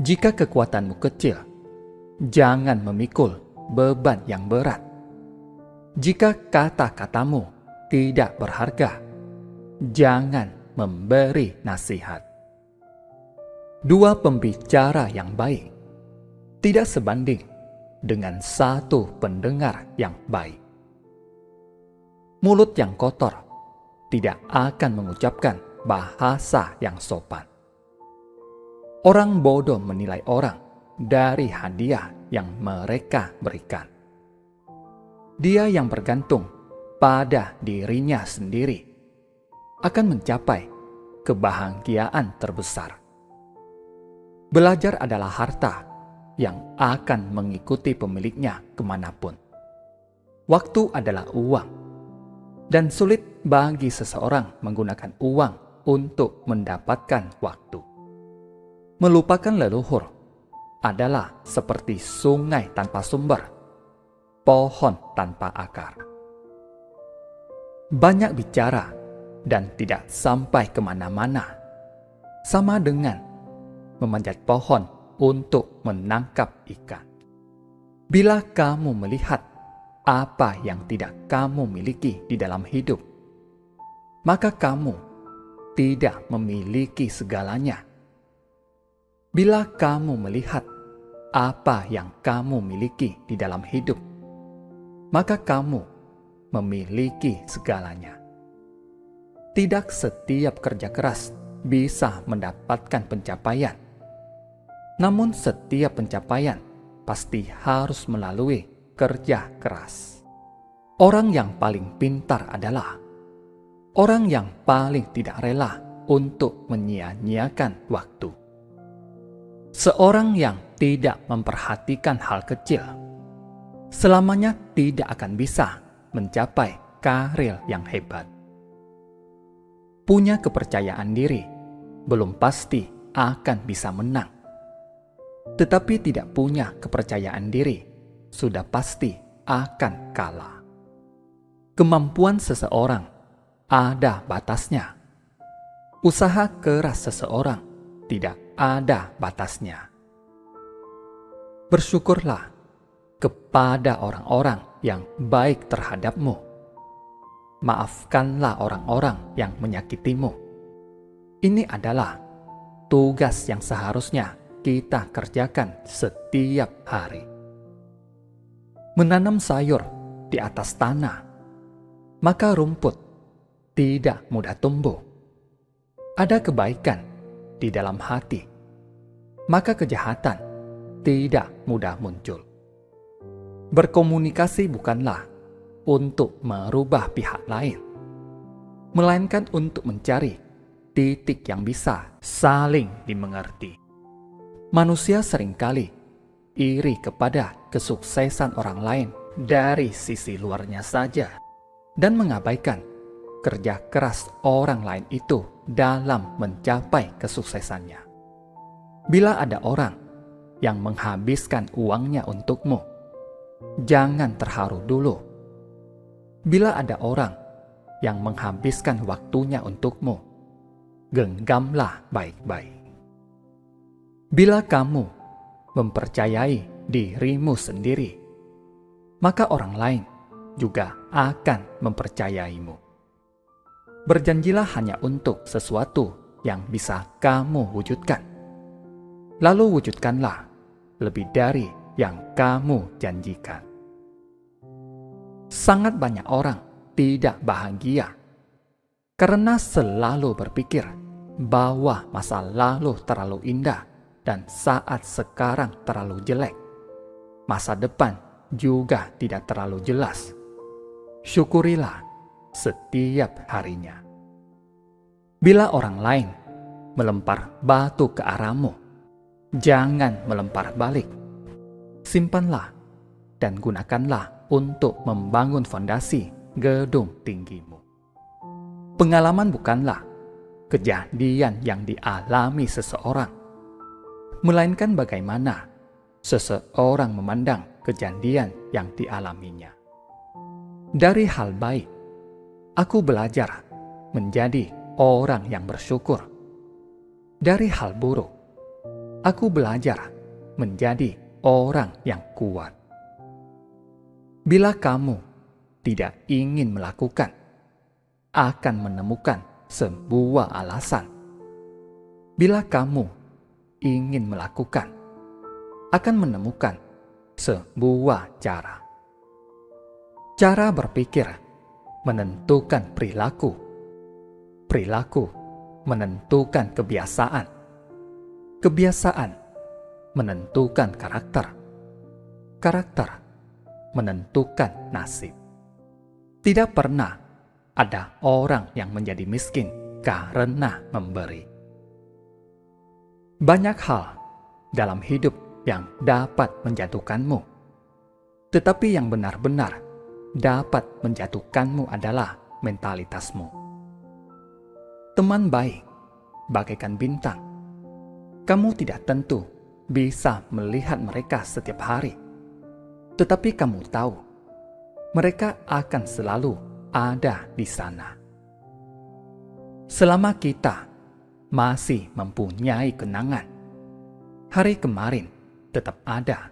Jika kekuatanmu kecil, jangan memikul beban yang berat. Jika kata-katamu tidak berharga, jangan memberi nasihat. Dua pembicara yang baik tidak sebanding dengan satu pendengar yang baik. Mulut yang kotor tidak akan mengucapkan bahasa yang sopan. Orang bodoh menilai orang dari hadiah yang mereka berikan. Dia yang bergantung pada dirinya sendiri akan mencapai kebahagiaan terbesar. Belajar adalah harta yang akan mengikuti pemiliknya kemanapun. Waktu adalah uang, dan sulit bagi seseorang menggunakan uang untuk mendapatkan waktu. Melupakan leluhur adalah seperti sungai tanpa sumber, pohon tanpa akar. Banyak bicara dan tidak sampai kemana-mana, sama dengan memanjat pohon untuk menangkap ikan. Bila kamu melihat apa yang tidak kamu miliki di dalam hidup, maka kamu tidak memiliki segalanya. Bila kamu melihat apa yang kamu miliki di dalam hidup, maka kamu memiliki segalanya. Tidak setiap kerja keras bisa mendapatkan pencapaian. Namun setiap pencapaian pasti harus melalui kerja keras. Orang yang paling pintar adalah orang yang paling tidak rela untuk menyia-nyiakan waktu. Seorang yang tidak memperhatikan hal kecil selamanya tidak akan bisa mencapai karir yang hebat. Punya kepercayaan diri belum pasti akan bisa menang. Tetapi tidak punya kepercayaan diri sudah pasti akan kalah. Kemampuan seseorang ada batasnya. Usaha keras seseorang tidak ada batasnya. Bersyukurlah kepada orang-orang yang baik terhadapmu. Maafkanlah orang-orang yang menyakitimu. Ini adalah tugas yang seharusnya kita kerjakan setiap hari. Menanam sayur di atas tanah, maka rumput tidak mudah tumbuh. Ada kebaikan di dalam hati, maka kejahatan tidak mudah muncul. Berkomunikasi bukanlah untuk merubah pihak lain, melainkan untuk mencari titik yang bisa saling dimengerti. Manusia seringkali iri kepada kesuksesan orang lain dari sisi luarnya saja dan mengabaikan kerja keras orang lain itu dalam mencapai kesuksesannya. Bila ada orang yang menghabiskan uangnya untukmu, jangan terharu dulu. Bila ada orang yang menghabiskan waktunya untukmu, genggamlah baik-baik. Bila kamu mempercayai dirimu sendiri, maka orang lain juga akan mempercayaimu. Berjanjilah hanya untuk sesuatu yang bisa kamu wujudkan. Lalu wujudkanlah lebih dari yang kamu janjikan. Sangat banyak orang tidak bahagia karena selalu berpikir bahwa masa lalu terlalu indah dan saat sekarang terlalu jelek. Masa depan juga tidak terlalu jelas. Syukurilah setiap harinya. Bila orang lain melempar batu ke arahmu, jangan melempar balik. Simpanlah dan gunakanlah untuk membangun fondasi gedung tinggimu. Pengalaman bukanlah kejadian yang dialami seseorang, melainkan bagaimana seseorang memandang kejadian yang dialaminya. Dari hal baik, aku belajar menjadi orang yang bersyukur. Dari hal buruk, Aku belajar menjadi orang yang kuat. Bila kamu tidak ingin melakukan, akan menemukan sebuah alasan. Bila kamu ingin melakukan, akan menemukan sebuah cara. Cara berpikir menentukan perilaku. Perilaku menentukan kebiasaan. Kebiasaan menentukan karakter. Karakter menentukan nasib. Tidak pernah ada orang yang menjadi miskin karena memberi. Banyak hal dalam hidup yang dapat menjatuhkanmu, tetapi yang benar-benar dapat menjatuhkanmu adalah mentalitasmu. Teman baik bagaikan bintang. Kamu tidak tentu bisa melihat mereka setiap hari, tetapi kamu tahu mereka akan selalu ada di sana. Selama kita masih mempunyai kenangan, hari kemarin tetap ada.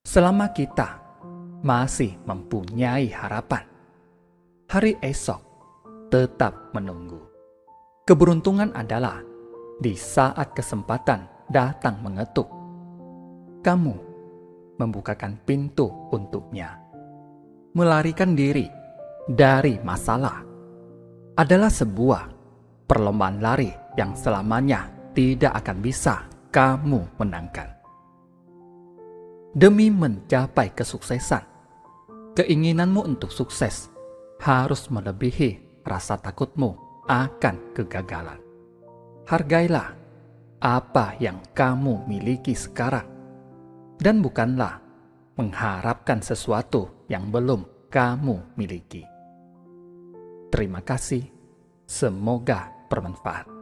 Selama kita masih mempunyai harapan, hari esok tetap menunggu. Keberuntungan adalah di saat kesempatan datang mengetuk, kamu membukakan pintu untuknya. Melarikan diri dari masalah adalah sebuah perlombaan lari yang selamanya tidak akan bisa kamu menangkan. Demi mencapai kesuksesan, keinginanmu untuk sukses harus melebihi rasa takutmu akan kegagalan. Hargailah apa yang kamu miliki sekarang, dan bukanlah mengharapkan sesuatu yang belum kamu miliki. Terima kasih, semoga bermanfaat.